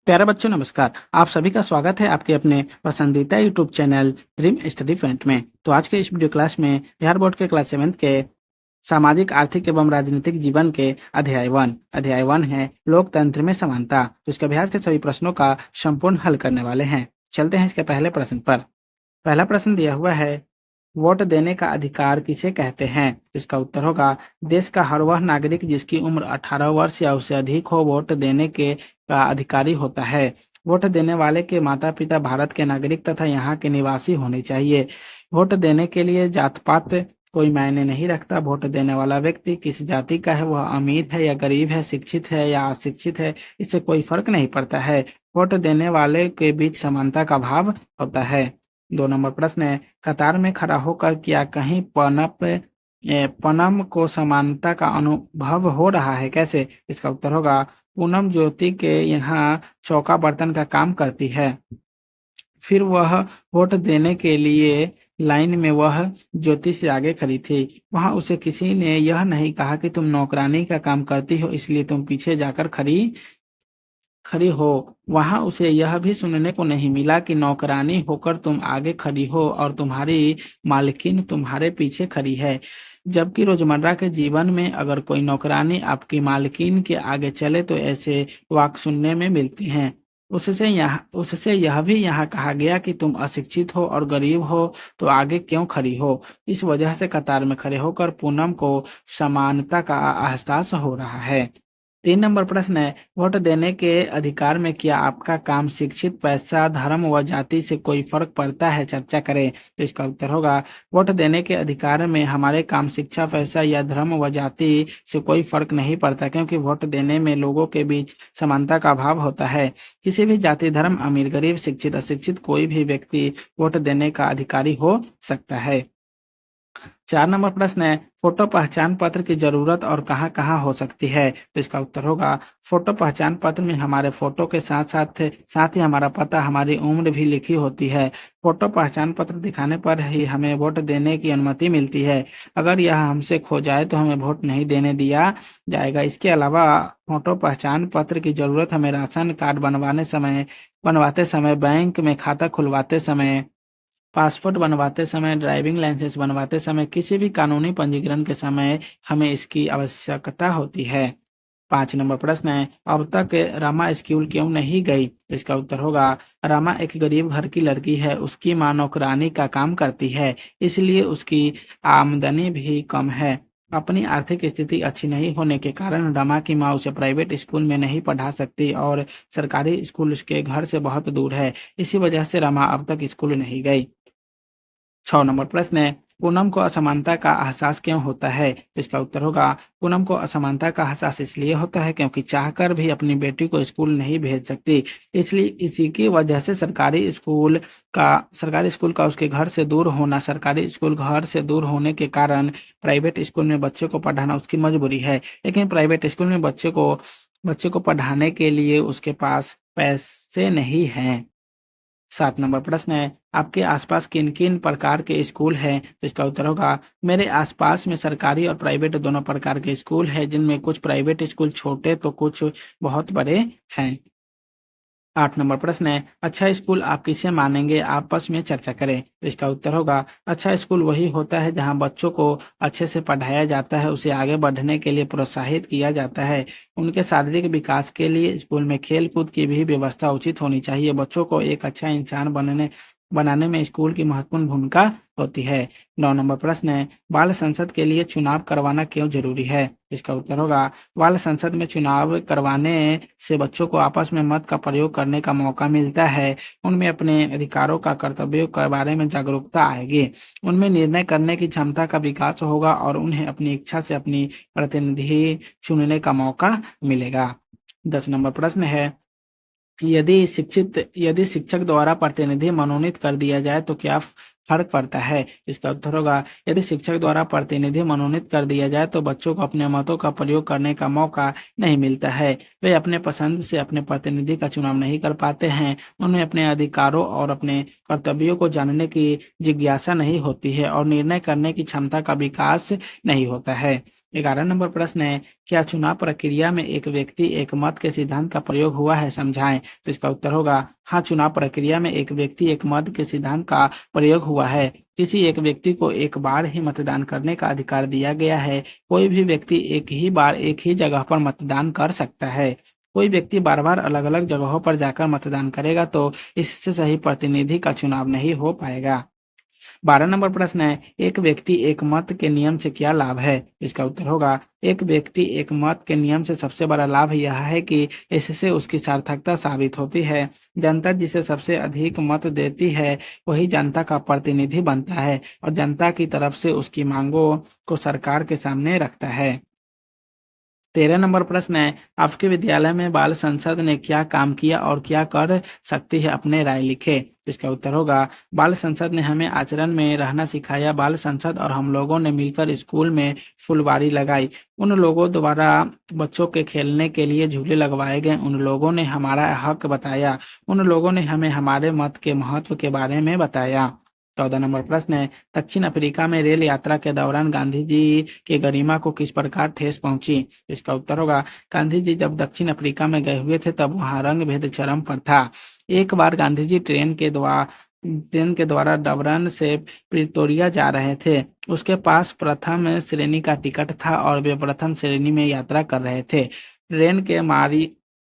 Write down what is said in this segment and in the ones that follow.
प्यारे बच्चों नमस्कार। आप सभी का स्वागत है आपके अपने पसंदीदा YouTube channel dream study point में। तो आज के इस वीडियो क्लास में बिहार बोर्ड के क्लास 7th के सामाजिक आर्थिक एवं राजनीतिक जीवन के अध्याय 1 है लोकतंत्र में समानता। तो इसके अभ्यास के सभी प्रश्नों का संपूर्ण हल करने वाले हैं। चलते हैं इसके पहले प्रश्न पर। पहला प्रश्न दिया हुआ है, वोट देने का अधिकार किसे कहते हैं? इसका उत्तर होगा, देश का हर वह नागरिक जिसकी उम्र 18 वर्ष या उससे अधिक हो वोट देने के का अधिकारी होता है। वोट देने वाले के माता पिता भारत के नागरिक तथा यहाँ के निवासी होने चाहिए। वोट देने के लिए जात पात कोई मायने नहीं रखता। वोट देने वाला व्यक्ति किस जाति का है, वह अमीर है या गरीब है, शिक्षित है या अशिक्षित है, इससे कोई फर्क नहीं पड़ता है। वोट देने वाले के बीच समानता का भाव होता है। 2 नंबर प्रश्न है, कतार में खड़ा होकर क्या कहीं पनम को समानता का अनुभव हो रहा है? कैसे? इसका उत्तर होगा, पूनम ज्योति के यहाँ चौका बर्तन का काम करती है। फिर वह वोट देने के लिए लाइन में वह ज्योति से आगे खड़ी थी। वहां उसे किसी ने यह नहीं कहा कि तुम नौकरानी का काम करती हो इसलिए तुम पीछे जाकर खड़ी खड़ी हो। वहां उसे यह भी सुनने को नहीं मिला कि नौकरानी होकर तुम आगे खड़ी हो और तुम्हारी मालकिन तुम्हारे पीछे खड़ी है। जबकि रोजमर्रा के जीवन में अगर कोई नौकरानी आपकी मालकिन के आगे चले तो ऐसे वाक सुनने में मिलती हैं। उससे यह भी यहाँ कहा गया कि तुम अशिक्षित हो और गरीब हो तो आगे क्यों खड़ी हो। इस वजह से कतार में खड़े होकर पूनम को समानता का एहसास हो रहा है। 3 नंबर प्रश्न है, वोट देने के अधिकार में क्या आपका काम शिक्षित, पैसा, धर्म व जाति से कोई फर्क पड़ता है? चर्चा करें। तो इसका उत्तर होगा, वोट देने के अधिकार में हमारे काम शिक्षा, पैसा या धर्म व जाति से कोई फर्क नहीं पड़ता, क्योंकि वोट देने में लोगों के बीच समानता का भाव होता है। किसी भी जाति, धर्म, अमीर, गरीब, शिक्षित, अशिक्षित कोई भी व्यक्ति वोट देने का अधिकारी हो सकता है। 4 नंबर प्रश्न है, फोटो पहचान पत्र की जरूरत और कहाँ-कहाँ हो सकती है? तो इसका उत्तर होगा, फोटो पहचान पत्र में हमारे फोटो के साथ ही हमारा पता, हमारी उम्र भी लिखी होती है। फोटो पहचान पत्र दिखाने पर ही हमें वोट देने की अनुमति मिलती है। अगर यह हमसे खो जाए तो हमें वोट नहीं देने दिया जाएगा। इसके अलावा फोटो पहचान पत्र की जरूरत हमें राशन कार्ड बनवाते समय, बैंक में खाता खुलवाते समय, पासपोर्ट बनवाते समय, ड्राइविंग लाइसेंस बनवाते समय, किसी भी कानूनी पंजीकरण के समय हमें इसकी आवश्यकता होती है। 5 नंबर प्रश्न है, अब तक रमा स्कूल क्यों नहीं गई? इसका उत्तर होगा, रमा एक गरीब घर की लड़की है। उसकी मां नौकरानी का काम करती है, इसलिए उसकी आमदनी भी कम है। अपनी आर्थिक स्थिति अच्छी नहीं होने के कारण रमा की मां उसे प्राइवेट स्कूल में नहीं पढ़ा सकती और सरकारी स्कूल उसके घर से बहुत दूर है। इसी वजह से रमा अब तक स्कूल नहीं गई। 6 नंबर प्रश्न है, पूनम को असमानता का एहसास क्यों होता है? इसका उत्तर होगा, पूनम को असमानता का एहसास इसलिए होता है क्योंकि चाहकर भी अपनी बेटी को स्कूल नहीं भेज सकती। इसलिए इसी की वजह से सरकारी स्कूल का उसके घर से दूर होना, सरकारी स्कूल घर से दूर होने के कारण प्राइवेट स्कूल में बच्चे को पढ़ाना उसकी मजबूरी है। लेकिन प्राइवेट स्कूल में बच्चे को पढ़ाने के लिए उसके पास पैसे नहीं हैं। 7 नंबर प्रश्न है, आपके आसपास किन-किन प्रकार के स्कूल हैं? तो इसका उत्तर होगा, मेरे आसपास में सरकारी और प्राइवेट दोनों प्रकार के स्कूल हैं, जिनमें कुछ प्राइवेट स्कूल छोटे तो कुछ बहुत बड़े हैं। 8 नंबर प्रश्न है, अच्छा स्कूल आप किसे मानेंगे? आपस में चर्चा करें। तो इसका उत्तर होगा, अच्छा स्कूल वही होता है जहां बच्चों को अच्छे से पढ़ाया जाता है, उसे आगे बढ़ने के लिए प्रोत्साहित किया जाता है। उनके शारीरिक विकास के लिए स्कूल में खेल कूद की भी व्यवस्था उचित होनी चाहिए। बच्चों को एक अच्छा इंसान बनाने में स्कूल की महत्वपूर्ण भूमिका होती है। 9 नंबर प्रश्न है, बाल संसद के लिए चुनाव करवाना क्यों जरूरी है? इसका उत्तर होगा, बाल संसद में चुनाव करवाने से बच्चों को आपस में मत का प्रयोग करने का मौका मिलता है। उनमें अपने अधिकारों का, कर्तव्यों के बारे में जागरूकता आएगी। उनमें निर्णय करने की क्षमता का विकास होगा और उन्हें अपनी इच्छा से अपनी प्रतिनिधि चुनने का मौका मिलेगा। 10 नंबर प्रश्न है, यदि शिक्षक द्वारा प्रतिनिधि मनोनीत कर दिया जाए तो क्या फर्क पड़ता है? इसका उत्तर होगा, यदि शिक्षक द्वारा प्रतिनिधि मनोनीत कर दिया जाए तो बच्चों को अपने मतों का प्रयोग करने का मौका नहीं मिलता है। वे अपने पसंद से अपने प्रतिनिधि का चुनाव नहीं कर पाते हैं। उनमें अपने अधिकारों और अपने कर्तव्यों को जानने की जिज्ञासा नहीं होती है और निर्णय करने की क्षमता का विकास नहीं होता है। 11 नंबर प्रश्न है, क्या चुनाव प्रक्रिया में एक व्यक्ति एक मत के सिद्धांत का प्रयोग हुआ है, समझाएं। तो इसका उत्तर होगा हाँ, चुनाव प्रक्रिया में एक व्यक्ति एक मत के सिद्धांत का प्रयोग हुआ है। किसी एक व्यक्ति को एक बार ही मतदान करने का अधिकार दिया गया है। कोई भी व्यक्ति एक ही बार एक ही जगह पर मतदान कर सकता है। कोई व्यक्ति बार बार अलग अलग जगहों पर जाकर मतदान करेगा तो इससे सही प्रतिनिधि का चुनाव नहीं हो पाएगा। 12 नंबर प्रश्न है, एक व्यक्ति एक मत के नियम से क्या लाभ है। इसका उत्तर होगा एक व्यक्ति एक मत के नियम से सबसे बड़ा लाभ यह है कि इससे उसकी सार्थकता साबित होती है। जनता जिसे सबसे अधिक मत देती है वही जनता का प्रतिनिधि बनता है और जनता की तरफ से उसकी मांगों को सरकार के सामने रखता है। 13 नंबर प्रश्न है, आपके विद्यालय में बाल संसद ने क्या काम किया और क्या कर सकती है, अपने राय लिखे। इसका उत्तर होगा बाल संसद ने हमें आचरण में रहना सिखाया। बाल संसद और हम लोगों ने मिलकर स्कूल में फुलवारी लगाई। उन लोगों द्वारा बच्चों के खेलने के लिए झूले लगवाए गए। उन लोगों ने हमारा हक बताया। उन लोगों ने हमें हमारे मत के महत्व के बारे में बताया। 14 नंबर प्रश्न है, दक्षिण अफ्रीका में रेल यात्रा के दौरान गांधी जी की गरिमा को किस प्रकार ठेस पहुंची। इसका उत्तर होगा गांधी जी जब दक्षिण अफ्रीका में गए हुए थे तब वहां रंग भेद चरम पर था। एक बार गांधी जी ट्रेन के द्वारा डबरन से प्रिटोरिया जा रहे थे। उसके पास प्रथम श्रेणी का टिकट था और वे प्रथम श्रेणी में यात्रा कर रहे थे। ट्रेन के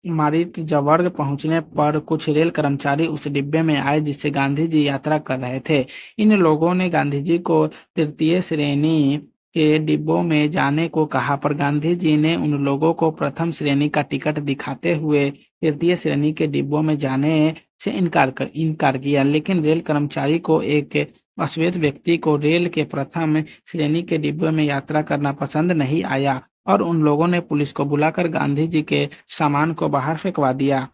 मारिट्जबर्ग पहुंचने पर कुछ रेल कर्मचारी उस डिब्बे में आए जिससे गांधी जी यात्रा कर रहे थे। इन लोगों ने गांधी जी को तृतीय श्रेणी के डिब्बों में जाने को कहा, पर गांधी जी ने उन लोगों को प्रथम श्रेणी का टिकट दिखाते हुए तृतीय श्रेणी के डिब्बों में जाने से इनकार किया। लेकिन रेल कर्मचारी को एक अश्वेत व्यक्ति को रेल के प्रथम श्रेणी के डिब्बे में यात्रा करना पसंद नहीं आया और उन लोगों ने पुलिस को बुलाकर गांधी जी के सामान को बाहर फेंकवा दिया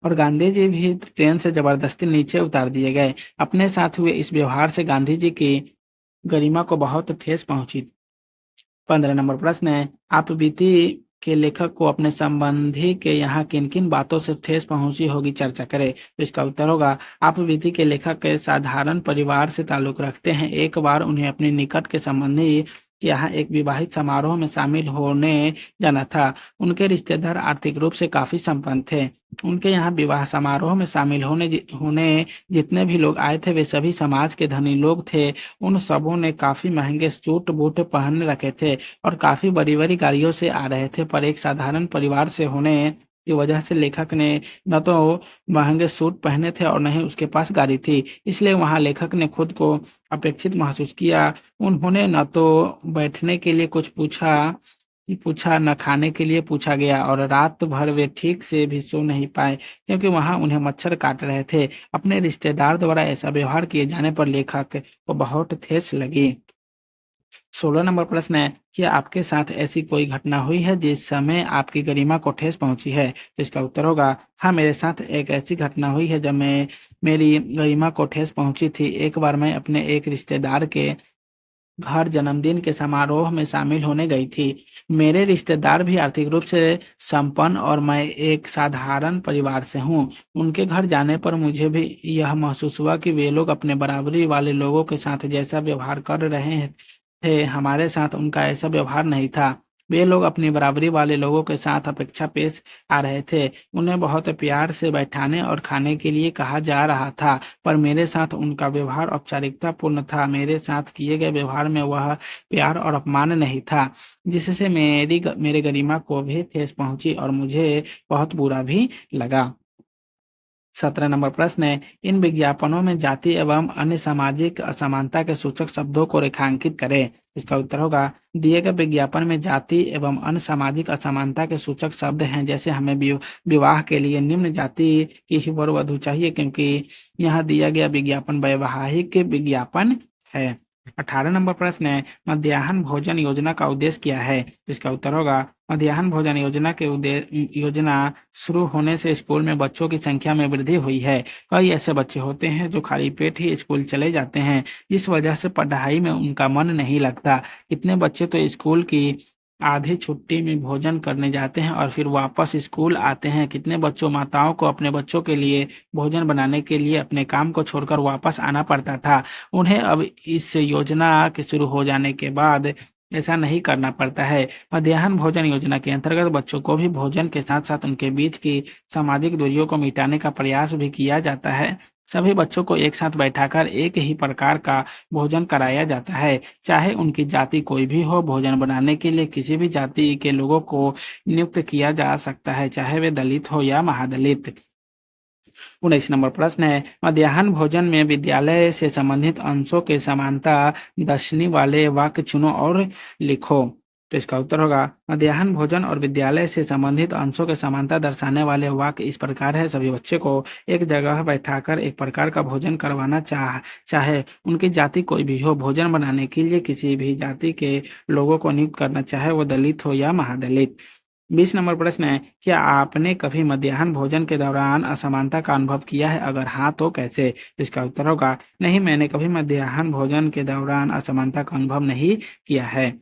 और गांधी जी भी ट्रेन से जबरदस्ती नीचे उतार दिए गए। अपने साथ हुए इस व्यवहार से गांधी जी की गरिमा को बहुत ठेस पहुंची। 15 नंबर प्रश्न है, आप बीती के लेखक को अपने संबंधी के यहाँ किन किन बातों से ठेस पहुंची होगी, चर्चा करें। तो इसका उत्तर होगा आप बीती के लेखक के साधारण परिवार से ताल्लुक रखते हैं। एक बार उन्हें अपने निकट के संबंधी के यहाँ एक विवाहित समारोह में शामिल होने जाना था। उनके रिश्तेदार आर्थिक रूप से काफी संपन्न थे। उनके यहाँ विवाह समारोह में शामिल होने जितने भी लोग आए थे वे सभी समाज के धनी लोग थे। उन सबों ने काफी महंगे सूट बूट पहन रखे थे और काफी बड़ी बड़ी गाड़ियों से आ रहे थे, पर एक साधारण परिवार से होने की वजह से लेखक ने न तो महंगे सूट पहने थे और न ही उसके पास गाड़ी थी, इसलिए वहां लेखक ने खुद को अपेक्षित महसूस किया। उन्होंने न तो बैठने के लिए कुछ पूछा न खाने के लिए पूछा गया और रात भर वे ठीक से भी सो नहीं पाए क्योंकि वहां उन्हें मच्छर काट रहे थे। अपने रिश्तेदार द्वारा ऐसा व्यवहार किए जाने पर लेखक को बहुत ठेस लगी। 16 नंबर प्रश्न है, क्या आपके साथ ऐसी कोई घटना हुई है जिस समय आपकी गरिमा को ठेस पहुंची है। तो इसका उत्तर होगा हाँ, मेरे साथ एक ऐसी घटना हुई है जब मेरी गरिमा को ठेस पहुंची थी। एक बार मैं अपने एक रिश्तेदार के घर जन्मदिन के समारोह में शामिल होने गई थी। मेरे रिश्तेदार भी आर्थिक रूप से संपन्न और मैं एक साधारण परिवार से हूँ। उनके घर जाने पर मुझे भी यह महसूस हुआ कि वे लोग अपने बराबरी वाले लोगों के साथ जैसा व्यवहार कर रहे थे, हमारे साथ उनका ऐसा व्यवहार नहीं था। वे लोग अपनी बराबरी वाले लोगों के साथ अपेक्षा पेश आ रहे थे। उन्हें बहुत प्यार से बैठाने और खाने के लिए कहा जा रहा था, पर मेरे साथ उनका व्यवहार औपचारिकता पूर्ण था। मेरे साथ किए गए व्यवहार में वह प्यार और अपमान नहीं था, जिससे मेरे गरिमा को भी ठेस पहुंची और मुझे बहुत बुरा भी लगा। 17 नंबर प्रश्न है, इन विज्ञापनों में जाति एवं अन्य सामाजिक असमानता के सूचक शब्दों को रेखांकित करें। इसका उत्तर होगा दिए गए विज्ञापन में जाति एवं अन्य सामाजिक असमानता के सूचक शब्द हैं, जैसे हमें विवाह के लिए निम्न जाति की ही वर वधु चाहिए क्योंकि यहाँ दिया गया विज्ञापन वैवाहिक विज्ञापन है। 18 नंबर प्रश्न है, मध्याह्न भोजन योजना का उद्देश्य क्या है। इसका उत्तर होगा मध्याह्न भोजन योजना शुरू होने से स्कूल में बच्चों की संख्या में वृद्धि हुई है। कई ऐसे बच्चे होते हैं जो खाली पेट ही स्कूल चले जाते हैं, जिस वजह से पढ़ाई में उनका मन नहीं लगता। कितने बच्चे तो स्कूल की आधी छुट्टी में भोजन करने जाते हैं और फिर वापस स्कूल आते हैं। कितने बच्चों माताओं को अपने बच्चों के लिए भोजन बनाने के लिए अपने काम को छोड़कर वापस आना पड़ता था। उन्हें अब इस योजना के शुरू हो जाने के बाद ऐसा नहीं करना पड़ता है। मध्याह्न भोजन योजना के अंतर्गत बच्चों को भी भोजन के साथ-साथ उनके बीच की सामाजिक दूरियों को मिटाने का प्रयास भी किया जाता है। सभी बच्चों को एक साथ बैठाकर एक ही प्रकार का भोजन कराया जाता है, चाहे उनकी जाति कोई भी हो। भोजन बनाने के लिए किसी भी जाति के लोगों को नियुक्त किया जा सकता है, चाहे वे दलित हो या महादलित। 19 नंबर प्रश्न है, मध्याह्न भोजन में विद्यालय से संबंधित अंशों के समानता दर्शाने वाले वाक्य चुनो और लिखो। तो इसका उत्तर होगा, मध्याह्न भोजन और विद्यालय से संबंधित अंशों के समानता दर्शाने वाले वाक्य इस प्रकार है। सभी बच्चे को एक जगह बैठाकर एक प्रकार का भोजन करवाना चाहे उनकी जाति कोई भी हो। भोजन बनाने के लिए किसी भी जाति के लोगों को नियुक्त करना, चाहे वो दलित हो या महादलित। 20 नंबर प्रश्न है, क्या आपने कभी मध्याह्न भोजन के दौरान असमानता का अनुभव किया है? अगर हाँ तो कैसे? इसका उत्तर होगा, नहीं, मैंने कभी मध्याह्न भोजन के दौरान असमानता का अनुभव नहीं किया है।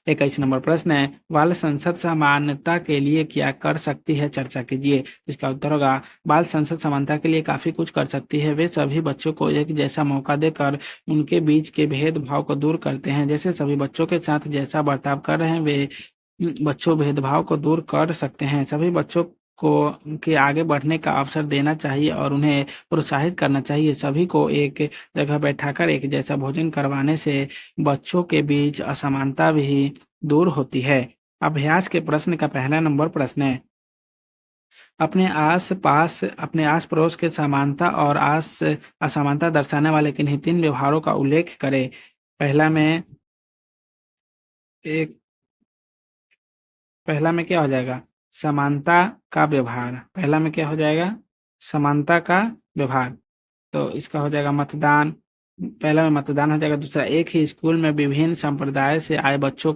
21 नंबर प्रश्न है, बाल संसद समानता के लिए क्या कर सकती है? चर्चा कीजिए। इसका उत्तर होगा, बाल संसद समानता के लिए काफी कुछ कर सकती है। वे सभी बच्चों को एक जैसा मौका देकर उनके बीच के भेदभाव को दूर करते हैं। जैसे सभी बच्चों के साथ जैसा बर्ताव कर रहे हैं, वे बच्चों भेदभाव को दूर कर सकते हैं। सभी बच्चों को के आगे बढ़ने का अवसर देना चाहिए और उन्हें प्रोत्साहित करना चाहिए। सभी को एक जगह बैठाकर एक जैसा भोजन करवाने से बच्चों के बीच असमानता भी दूर होती है। अभ्यास के प्रश्न का पहला नंबर प्रश्न है, अपने आस पड़ोस के समानता और असमानता दर्शाने वाले किन्हीं 3 व्यवहारों का उल्लेख करें। पहला में एक पहला में क्या हो जाएगा? समानता का व्यवहार। पहला में क्या हो जाएगा? समानता का व्यवहार। तो इसका हो जाएगा मतदान। पहला में मतदान हो जाएगा। दूसरा, एक ही स्कूल में विभिन्न संप्रदाय से आए बच्चों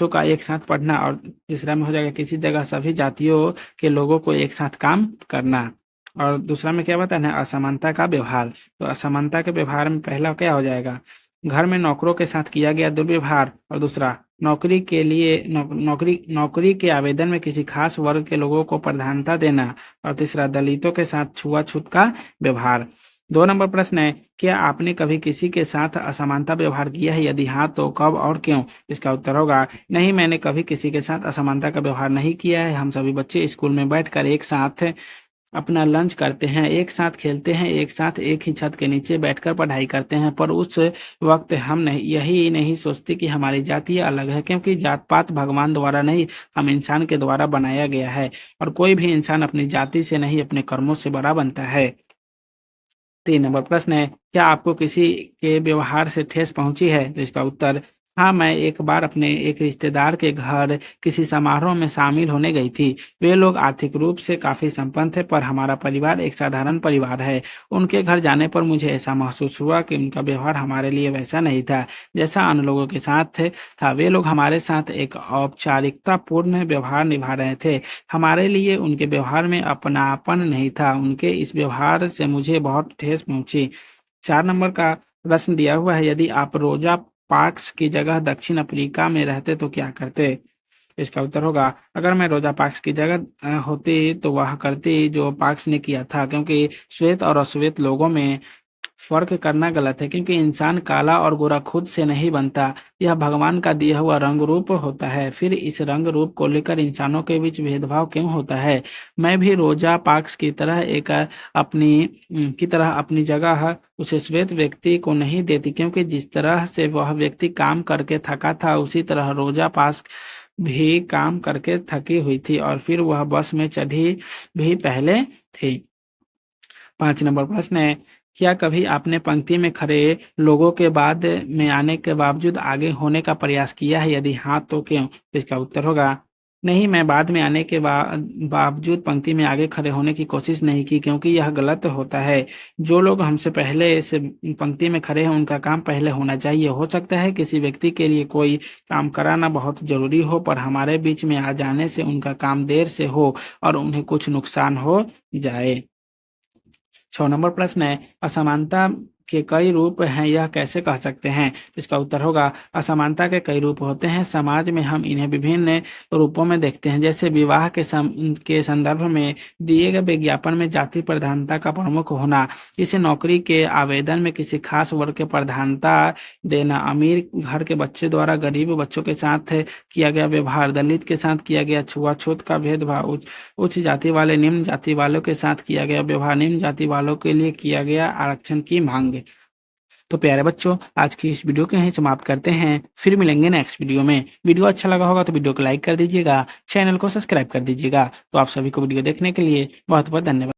का एक साथ पढ़ना। और तीसरा में हो जाएगा, किसी जगह सभी जातियों के लोगों को एक साथ काम करना। और दूसरा में क्या बताना है? असमानता का व्यवहार। तो असमानता के व्यवहार में पहला क्या हो जाएगा? घर में नौकरों के साथ किया गया दुर्व्यवहार। और दूसरा, नौकरी के लिए नौकरी के आवेदन में किसी खास वर्ग के लोगों को प्राधान्यता देना। और तीसरा, दलितों के साथ छुआछूत का व्यवहार। 2 नंबर प्रश्न है, क्या आपने कभी किसी के साथ असमानता व्यवहार किया है? यदि हाँ तो कब और क्यों? इसका उत्तर होगा, नहीं, मैंने कभी किसी के साथ असमानता का व्यवहार नहीं किया है। हम सभी बच्चे स्कूल में बैठकर एक साथ अपना लंच करते हैं, एक साथ खेलते हैं, एक साथ एक ही छत के नीचे बैठकर पढ़ाई करते हैं। पर उस वक्त हम यही नहीं सोचते कि हमारी जाति अलग है, क्योंकि जात पात भगवान द्वारा नहीं, हम इंसान के द्वारा बनाया गया है। और कोई भी इंसान अपनी जाति से नहीं, अपने कर्मों से बड़ा बनता है। 3 नंबर प्रश्न है, क्या आपको किसी के व्यवहार से ठेस पहुंची है? तो इसका उत्तर, हाँ, मैं एक बार अपने एक रिश्तेदार के घर किसी समारोह में शामिल होने गई थी। वे लोग आर्थिक रूप से काफी संपन्न थे, पर हमारा परिवार एक साधारण परिवार है। उनके घर जाने पर मुझे ऐसा महसूस हुआ कि उनका व्यवहार हमारे लिए वैसा नहीं था जैसा अन्य लोगों के साथ था। वे लोग हमारे साथ एक औपचारिकता पूर्ण व्यवहार निभा रहे थे। हमारे लिए उनके व्यवहार में अपनापन नहीं था। उनके इस व्यवहार से मुझे बहुत ठेस पहुंची। 4 नंबर का प्रश्न दिया हुआ है, यदि आप रोजा पार्क्स की जगह दक्षिण अफ्रीका में रहते तो क्या करते? इसका उत्तर होगा, अगर मैं रोजा पार्क्स की जगह होती तो वह करती जो पार्क्स ने किया था, क्योंकि श्वेत और अश्वेत लोगों में फ़र्क करना गलत है, क्योंकि इंसान काला और गोरा खुद से नहीं बनता। यह भगवान का दिया हुआ रंग रूप होता है। फिर इस रंग रूप को लेकर इंसानों के बीच भेदभाव क्यों होता है? मैं भी रोजा पार्क्स की तरह अपनी जगह उस श्वेत व्यक्ति को नहीं देती, क्योंकि जिस तरह से वह व्यक्ति काम करके थका था, उसी तरह रोजा पार्क्स भी काम करके थकी हुई थी, और फिर वह बस में चढ़ी भी पहले थी। 5 नंबर प्रश्न है, क्या कभी आपने पंक्ति में खड़े लोगों के बाद में आने के बावजूद आगे होने का प्रयास किया है? यदि हाँ तो क्यों? इसका उत्तर होगा, नहीं, मैं बाद में आने के बावजूद पंक्ति में आगे खड़े होने की कोशिश नहीं की, क्योंकि यह गलत होता है। जो लोग हमसे पहले से पंक्ति में खड़े हैं, उनका काम पहले होना चाहिए। हो सकता है किसी व्यक्ति के लिए कोई काम कराना बहुत जरूरी हो, पर हमारे बीच में आ जाने से उनका काम देर से हो और उन्हें कुछ नुकसान हो जाए। 6 नंबर प्रश्न है, असमानता के कई रूप हैं, यह कैसे कह सकते हैं? इसका उत्तर होगा असमानता के कई रूप होते हैं। समाज में हम इन्हें विभिन्न रूपों में देखते हैं, जैसे विवाह के संदर्भ में दिए गए विज्ञापन में जाति प्रधानता का प्रमुख होना, किसी नौकरी के आवेदन में किसी खास वर्ग के प्रधानता देना, अमीर घर के बच्चे द्वारा गरीब बच्चों के साथ किया गया व्यवहार, दलित के साथ किया गया छुआछूत का भेदभाव, उच्च जाति वाले निम्न जाति वालों के साथ किया गया व्यवहार, निम्न जाति वालों के लिए किया गया आरक्षण की मांग। तो प्यारे बच्चों, आज की इस वीडियो को यहीं समाप्त करते हैं। फिर मिलेंगे नेक्स्ट वीडियो में। वीडियो अच्छा लगा होगा तो वीडियो को लाइक कर दीजिएगा, चैनल को सब्सक्राइब कर दीजिएगा। तो आप सभी को वीडियो देखने के लिए बहुत बहुत धन्यवाद।